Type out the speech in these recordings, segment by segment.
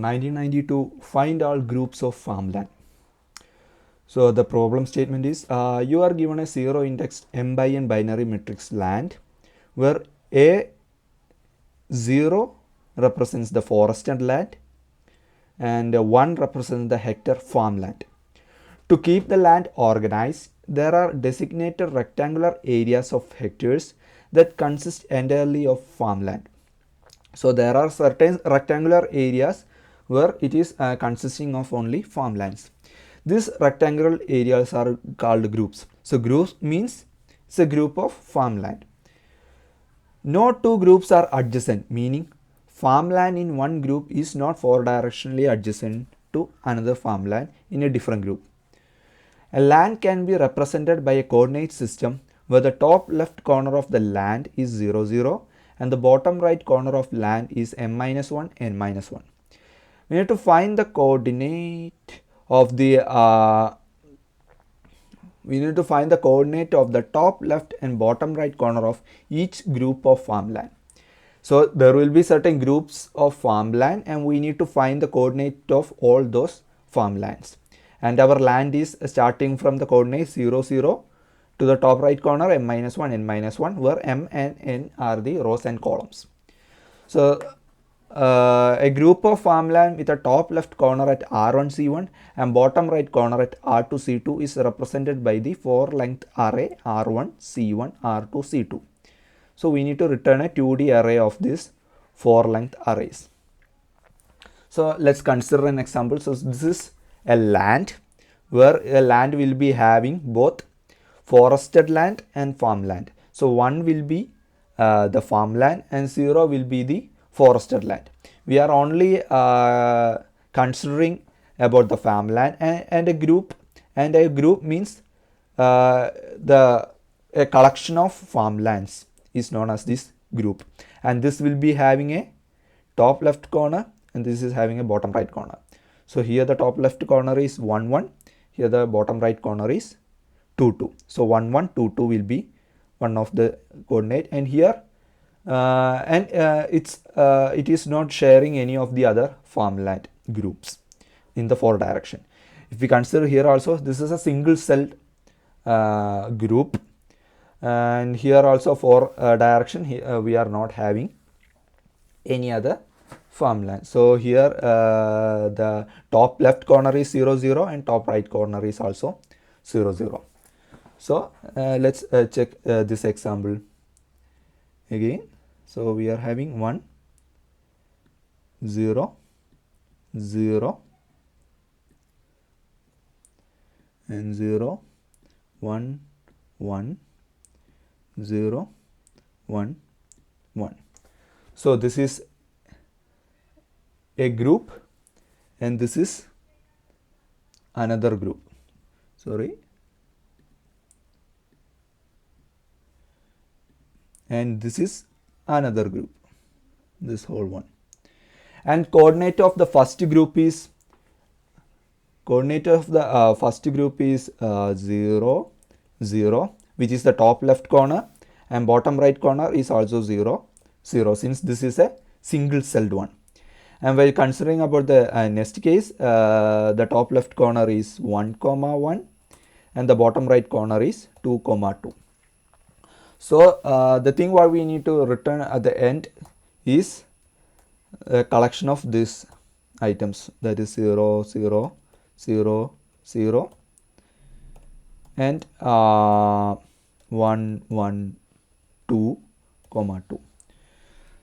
1992, find all groups of farmland. So the problem statement is you are given a zero indexed m by n binary matrix land where A0 represents the forested land and 1 represents the hectare farmland. To keep the land organized, there are designated rectangular areas of hectares that consist entirely of farmland. So there are certain rectangular areas where it is consisting of only farmlands. These rectangular areas are called groups. So groups means it's a group of farmland. No two groups are adjacent, meaning farmland in one group is not four-directionally adjacent to another farmland in a different group. A land can be represented by a coordinate system where the top left corner of the land is 0, 0 and the bottom right corner of land is m-1, n-1. We need to find the coordinate of the top left and bottom right corner of each group of farmland. So there will be certain groups of farmland and we need to find the coordinate of all those farmlands. And our land is starting from the coordinate 0, 0 to the top right corner m-1, n-1 where m and n are the rows and columns. So a group of farmland with a top left corner at R1 C1 and bottom right corner at R2 C2 is represented by the four length array R1 C1 R2 C2. So we need to return a 2D array of these four length arrays. So let's consider an example. So this is a land where a land will be having both forested land and farmland. So 1 will be the farmland and 0 will be the forested land. We are only considering about the farmland and a group means a collection of farmlands is known as this group, and this will be having a top left corner and this is having a bottom right corner. So here the top left corner is 1, 1, here the bottom right corner is 2, 2. So 1, 1, 2, 2 will be one of the coordinate, and here it is not sharing any of the other farmland groups in the four direction. If we consider here also, this is a single celled group, and here also for direction we are not having any other farmland. So here the top left corner is 0, 0 and top right corner is also 0, 0. So let's check this example again. So we are having 1, 0, 0 and 0, 1, 1, 0, 1, 1. So this is a group and this is another group. Sorry. And this is another group, this whole one. And coordinate of the first group is 0, 0, which is the top left corner, and bottom right corner is also 0, 0, since this is a single celled one. And while considering about the next case, the top left corner is 1, 1 and the bottom right corner is 2, 2. So the thing what we need to return at the end is a collection of these items, that is 0, 0, 0, 0 and 1, 1, 2, 2.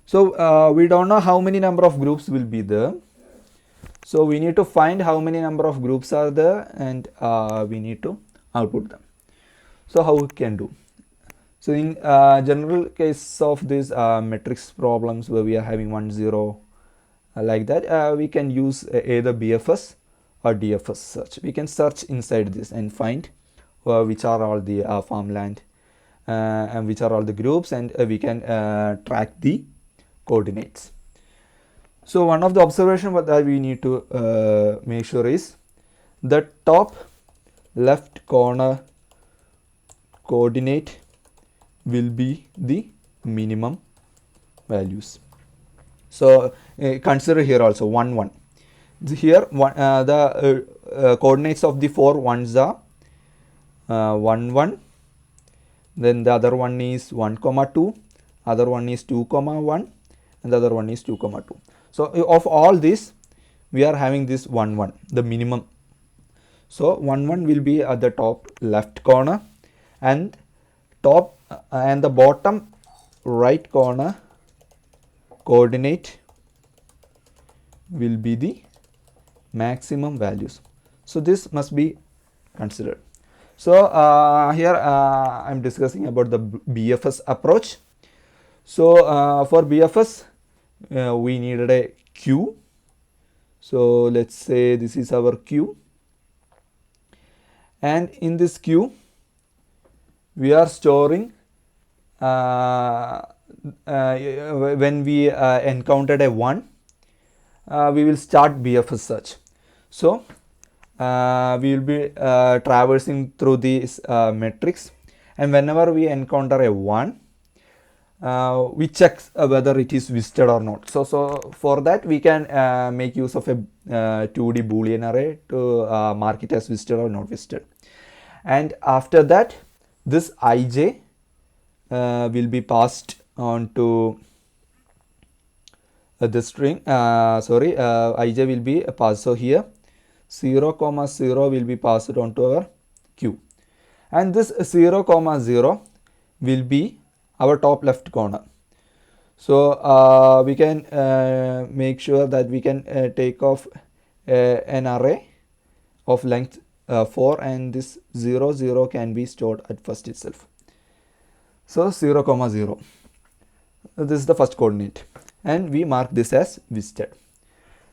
So we don't know how many number of groups will be there. So we need to find how many number of groups are there and we need to output them. So how we can do? So in general case of these matrix problems where we are having 1, 0 like that, we can use either BFS or DFS search. We can search inside this and find which are all the farmland and which are all the groups, and we can track the coordinates. So one of the observation that we need to make sure is the top left corner coordinate will be the minimum values. So consider here also 1, 1. Here the coordinates of the 4 ones are 1 1, then the other one is 1 comma 2, other one is 2 comma 1, and the other one is 2 comma 2. So of all this we are having this 1 1, the minimum. So 1 1 will be at the top left corner, and top and the bottom right corner coordinate will be the maximum values. So this must be considered. So here I am discussing about the BFS approach. So for BFS we needed a queue. So let's say this is our queue, and in this queue we are storing when we encountered a 1, we will start BFS search. So we will be traversing through these metrics, and whenever we encounter a 1, we check whether it is visited or not. So for that we can make use of a 2D boolean array to mark it as visited or not visited. And after that, this ij will be passed on to the string, ij will be passed. So here 0 comma 0 will be passed on to our queue, and this 0 comma 0 will be our top left corner. So we can make sure that we can take off an array of length 4, and this 0 0 can be stored at first itself. So 0 comma 0, this is the first coordinate, and we mark this as visited.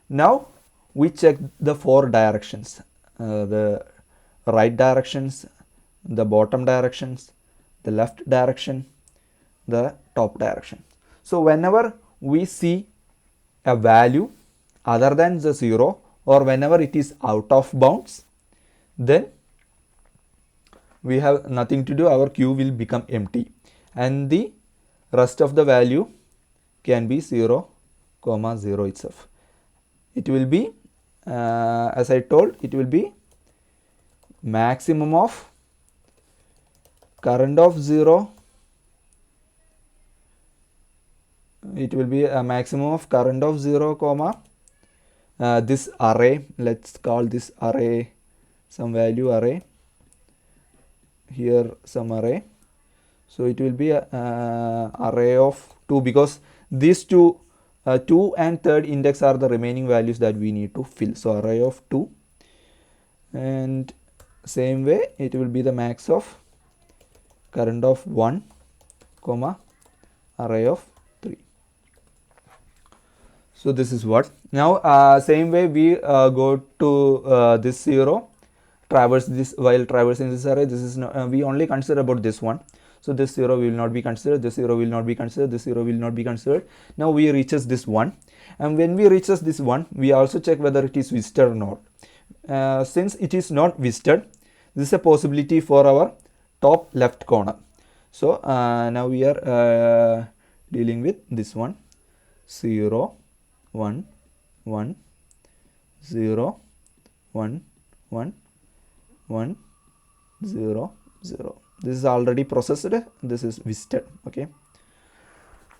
Now we check the 4 directions, the right directions, the bottom directions, the left direction, the top direction. So whenever we see a value other than the 0, or whenever it is out of bounds, then we have nothing to do, our queue will become empty, and the rest of the value can be 0 comma 0 itself. It will be as I told, it will be maximum of current of 0, it will be a maximum of current of 0 comma this array, let's call this array some value array, here some array. So it will be a array of 2, because these 2 and third index are the remaining values that we need to fill. So array of 2, and same way it will be the max of current of 1 comma array of 3. So this is what. Now same way we go to this 0, traverse this, while traversing this array. This is we only consider about this one. So this 0 will not be considered, this 0 will not be considered, this 0 will not be considered. Now we reaches this 1, and when we reaches this 1, we also check whether it is visited or not. Since it is not visited, this is a possibility for our top left corner. So now we are dealing with this one, 0 1 1 0 1 1 1 0 0. This is already processed, this is visited. Okay,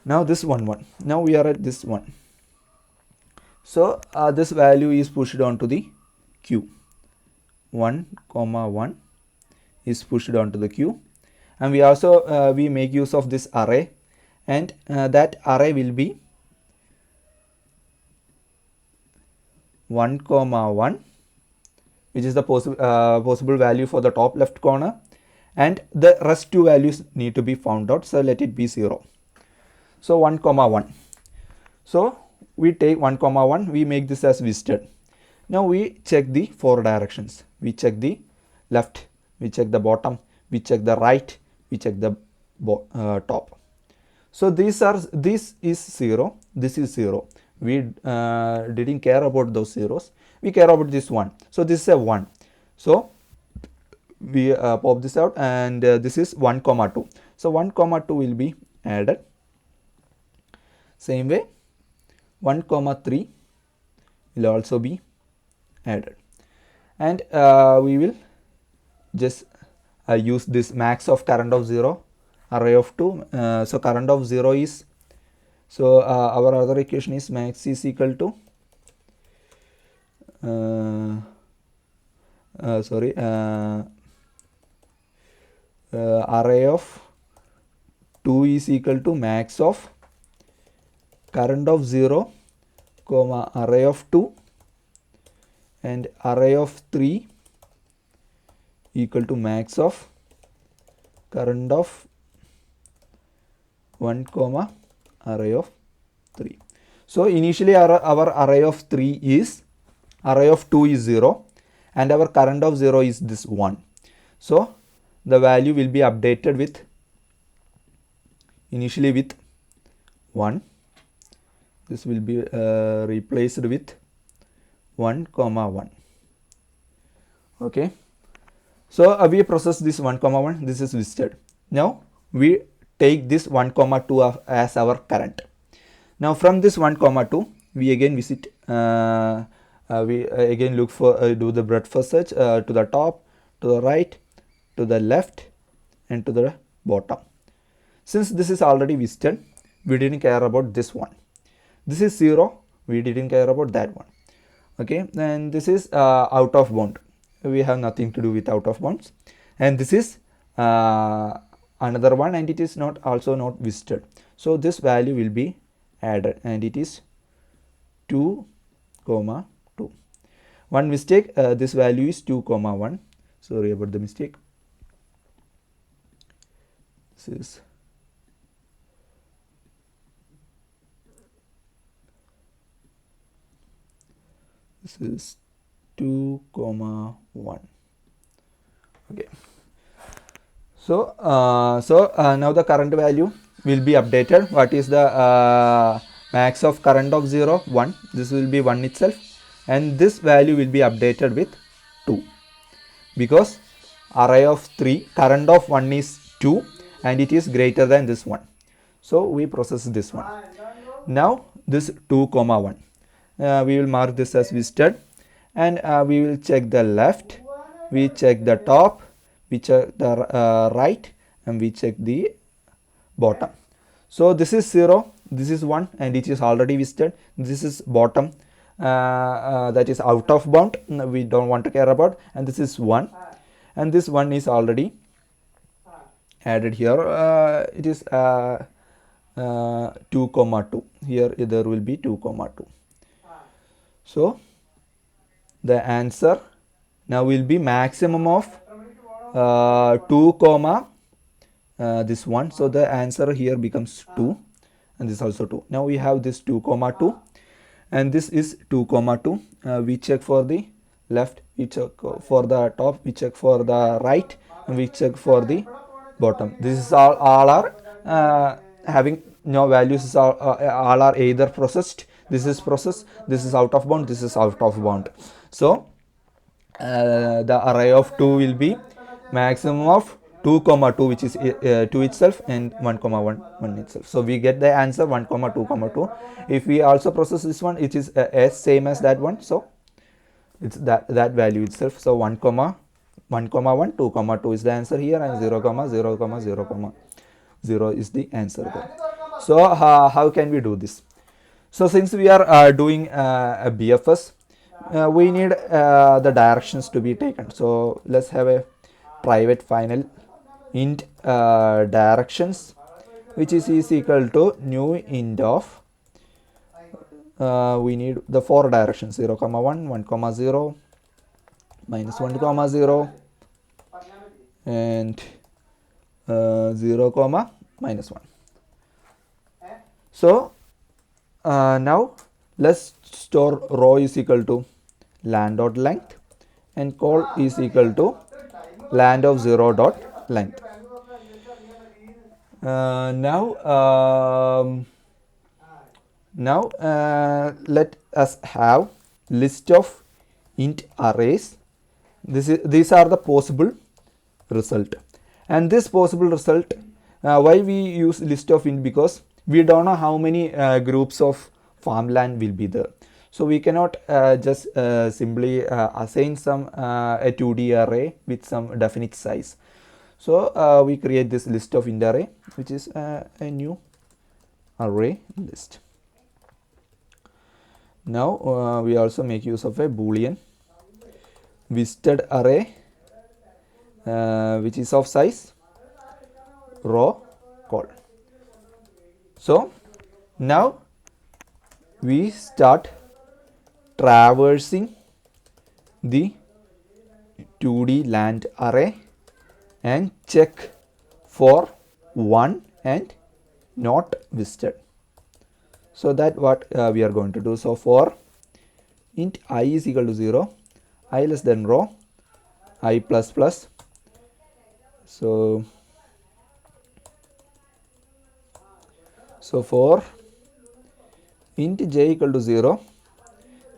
now this 1 1, now we are at this one. So this value is pushed onto the queue, 1 comma 1 is pushed onto the queue, and we also we make use of this array, and that array will be 1 comma 1, which is the possible value for the top left corner, and the rest 2 values need to be found out. So let it be 0. So 1 comma 1. So we take 1 comma 1, we make this as visited. Now we check the 4 directions. We check the left, we check the bottom, we check the right, we check the top. So this is 0, this is 0. We didn't care about those zeros, we care about this one. So this is a 1. So we pop this out, and this is 1 comma 2. So 1 comma 2 will be added. Same way 1 comma 3 will also be added. And we will just use this max of current of 0 array of 2. So current of 0 is, so our other equation is max is equal to array of 2 is equal to max of current of 0 comma array of 2 and array of 3 equal to max of current of 1 comma array of 3. So initially our array of 3 is, array of 2 is 0 and our current of 0 is this 1. So the value will be updated with, initially with 1. This will be replaced with 1 comma 1. Okay. So we process this 1 comma 1. This is listed. Now we take this 1 comma 2 as our current. Now from this 1 comma 2 we again visit, we again look for, do the breadth-first search to the top, to the right, to the left and to the bottom. Since this is already visited, we didn't care about this one. This is 0, we didn't care about that one. Okay, and this is out of bound, we have nothing to do with out of bounds, and this is another one and it is not, also not visited. So this value will be added and it is 2 comma 2. One mistake, this value is 2 comma 1. Sorry about the mistake. This is 2 comma 1. Okay. So now the current value will be updated. What is the max of current of 0? 1. This will be 1 itself, and this value will be updated with 2 because array of 3, current of 1 is 2 and it is greater than this one. So we process this one. Now this 2 comma 1. We will mark this as visited and we will check the left, we check the top, we check the right and we check the bottom. So this is 0, this is 1 and it is already visited. This is bottom, that is out of bound, we don't want to care about, and this is 1 and this 1 is already added here. It is 2 comma 2. Here there will be 2 comma 2. So the answer now will be maximum of 2 comma this one. So the answer here becomes 2 and this also 2. Now we have this 2 comma 2 and this is 2 comma 2. We check for the left, we check for the top, we check for the right and we check for the bottom. This is all are having no values, all are either processed. This is processed, this is out of bound, this is out of bound. So the array of 2 will be maximum of 2 comma 2, which is 2 itself, and 1 comma 1 itself. So we get the answer 1 comma 2 comma 2. If we also process this one, it is same as that one, so it's that value itself. So 1 comma 1 comma 1, 2 comma 2 is the answer here, and 0 comma 0 comma 0 comma 0 is the answer there. So how can we do this? So since we are doing a BFS, we need the directions to be taken. So let's have a private final int directions, which is equal to new int of we need the 4 directions: 0 comma 1, 1 comma 0, minus 1 comma 0 and 0 comma minus 1. So now let's store row is equal to land dot length and call is equal to land of 0 dot length. Now let us have list of int arrays. These are the possible result, and this possible result, why we use list of int, because we don't know how many groups of farmland will be there. So we cannot just simply assign some a 2D array with some definite size. So we create this list of int array, which is a new array list. Now we also make use of a boolean visited array, which is of size row col. So now we start traversing the 2D land array and check for one and not visited. So that what we are going to do. So for int I is equal to 0, I less than row, I plus plus. So for int j equal to 0,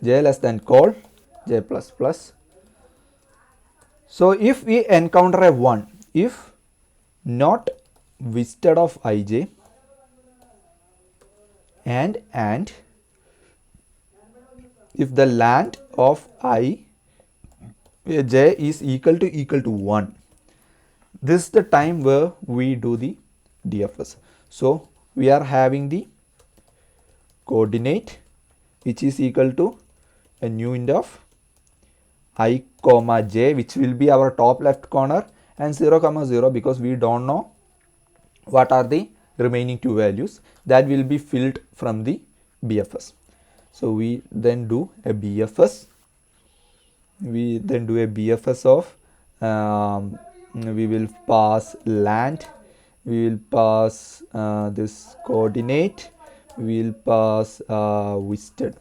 j less than col, j plus plus. So if we encounter a 1, if not visited of ij and if the land of I j is equal to 1, this is the time where we do the DFS. So we are having the coordinate which is equal to a new int of I comma j, which will be our top left corner, and 0 comma 0 because we don't know what are the remaining two values, that will be filled from the BFS. So we then do a BFS. We then do a BFS of we will pass land, we will pass this coordinate, we will pass visited.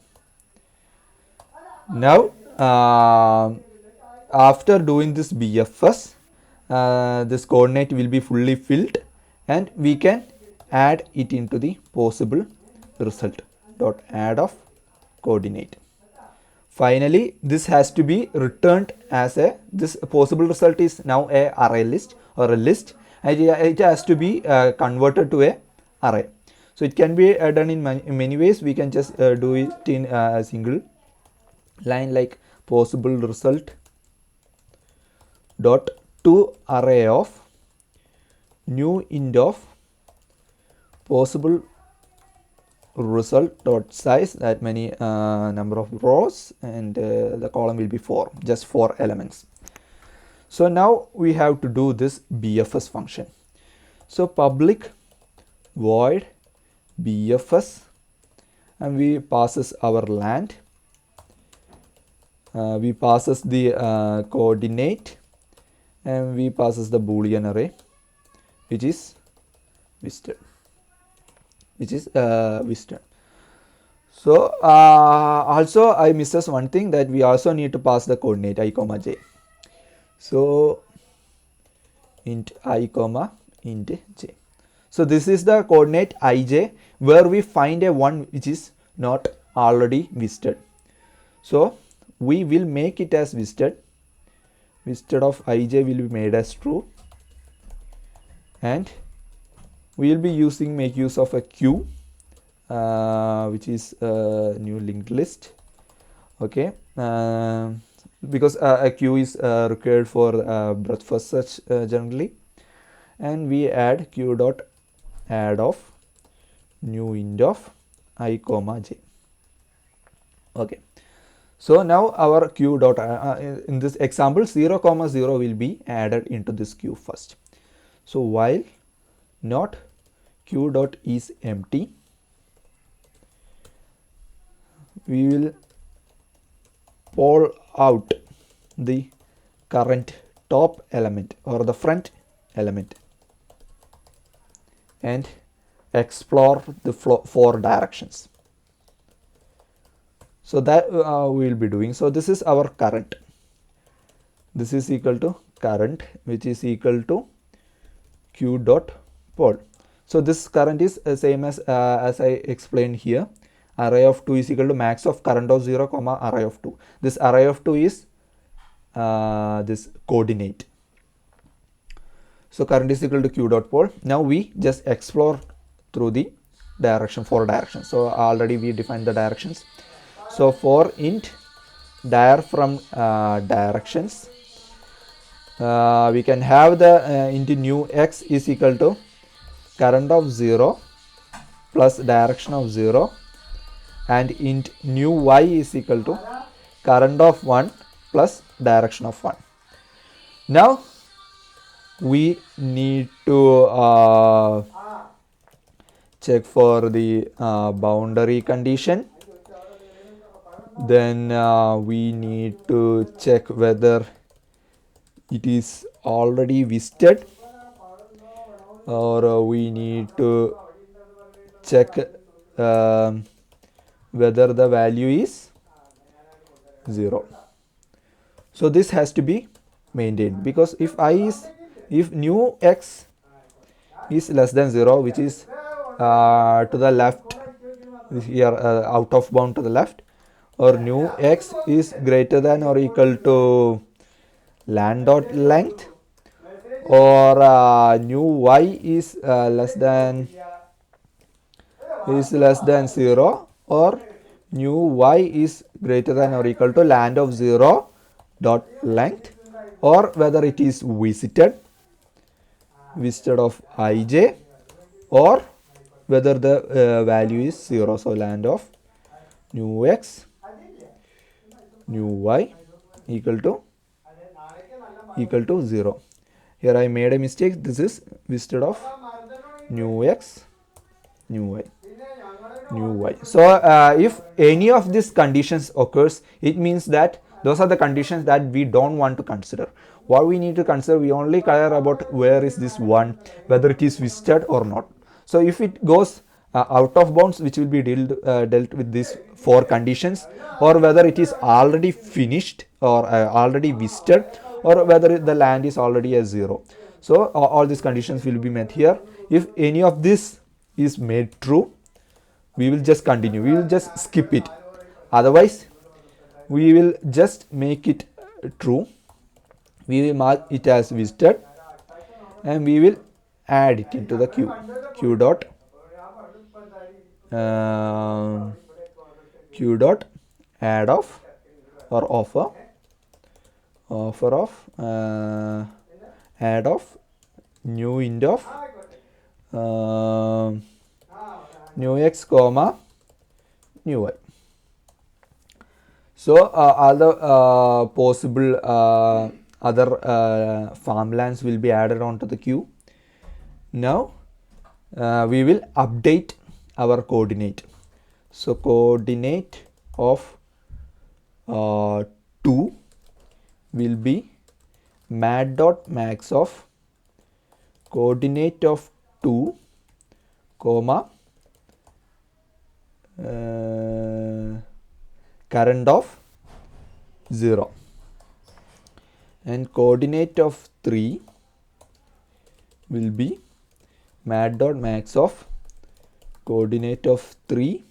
Now after doing this BFS, this coordinate will be fully filled and we can add it into the possible result dot add of coordinate. Finally, this has to be returned as a, this possible result is now a array list or a list, and it has to be converted to a array. So it can be done in many ways. We can just do it in a single line like possible result dot to array of new int of possible result dot size, that many number of rows, and the column will be 4, just 4 elements. So now we have to do this BFS function. So public void BFS, and we passes our land, we passes the coordinate, and we passes the boolean array which is visited, So also I misses one thing, that we also need to pass the coordinate I comma j. So int I comma int j. So this is the coordinate ij where we find a 1 which is not already visited. So we will make it as visited. Visited of ij will be made as true, and we will be make use of a queue, which is a new linked list. Okay, because a queue is required for breadth first search generally, and we add queue dot add of new int of I comma j. Okay, so now our queue dot in this example 0 comma 0 will be added into this queue first. So while not queue dot is empty, we will pull out the current top element or the front element and explore the 4 directions. So that we will be doing. So this is our current. This is equal to current, which is equal to q dot poll. So this current is same as I explained here. Array of 2 is equal to max of current of 0 comma array of 2. This array of 2 is this coordinate. So current is equal to q dot poll. Now we just explore through the direction 4 directions. So already we defined the directions. So for int dir from directions, we can have the int new x is equal to current of 0 plus direction of 0, and int new y is equal to current of 1 plus direction of 1. Now we need to check for the boundary condition. Then we need to check whether it is already visited, or we need to check whether the value is 0. So this has to be maintained, because if new x is less than 0, which is to the left here, out of bound to the left, or new x is greater than or equal to land dot length, or new y is less than 0, or new y is greater than or equal to land of 0 dot length, or whether it is visited of ij, or whether the value is 0. So land of new x new y equal to 0. Here I made a mistake. This is visited of new x new y. So if any of these conditions occurs, it means that those are the conditions that we don't want to consider. What we need to consider, we only care about where is this one, whether it is visited or not. So if it goes out of bounds, which will be dealt with these 4 conditions, or whether it is already finished or already visited, or whether the land is already a 0. So all these conditions will be met here. If any of this is made true, we will just continue, we will just skip it. Otherwise we will just make it true, we will mark it as visited, and we will add it into the q dot add of, or offer of add of new int of new x comma new y. So other possible other farmlands will be added onto the queue. Now we will update our coordinate. So coordinate of 2 will be mat.max of coordinate of 2 comma current of 0, and coordinate of 3 will be mat.max of coordinate of 3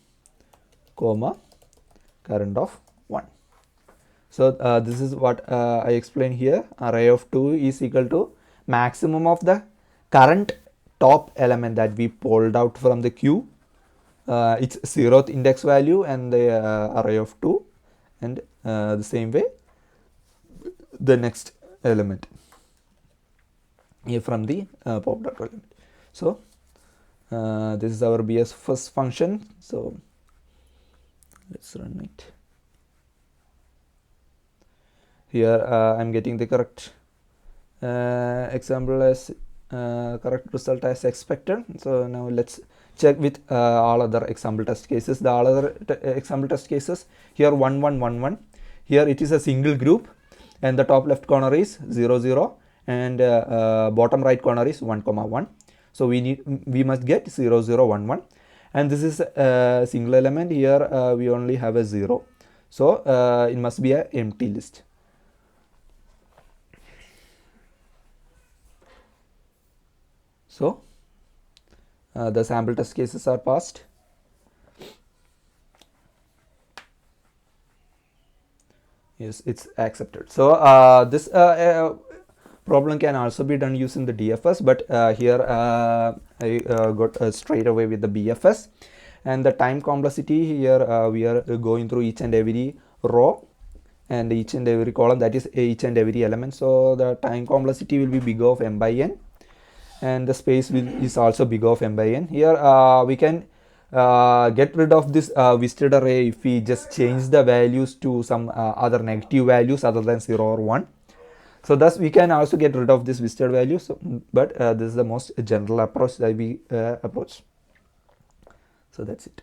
comma current of 1. So this is what I explained here. Array of 2 is equal to maximum of the current top element that we pulled out from the queue, its 0th index value, and the array of 2, and the same way the next element here from the popped out element. So this is our Bfs function. So let's run it. Here I am getting the correct example as correct result as expected. So now let's check with all other example test cases. The all other example test cases, here 1 1 1 1, here it is a single group, and the top left corner is 0 0, and bottom right corner is 1 1. So we must get 0 0 1 1, and this is a single element. Here we only have a 0, so it must be an empty list. So the sample test cases are passed. Yes, it's accepted. So this problem can also be done using the DFS, but here I got straight away with the BFS. And the time complexity here, we are going through each and every row and each and every column, that is each and every element. So the time complexity will be big of m by n, and the space is also big of m by n. Here we can get rid of this visited array if we just change the values to some other negative values other than 0 or 1. So thus we can also get rid of this visited value. So, but this is the most general approach that we approach. So that's it.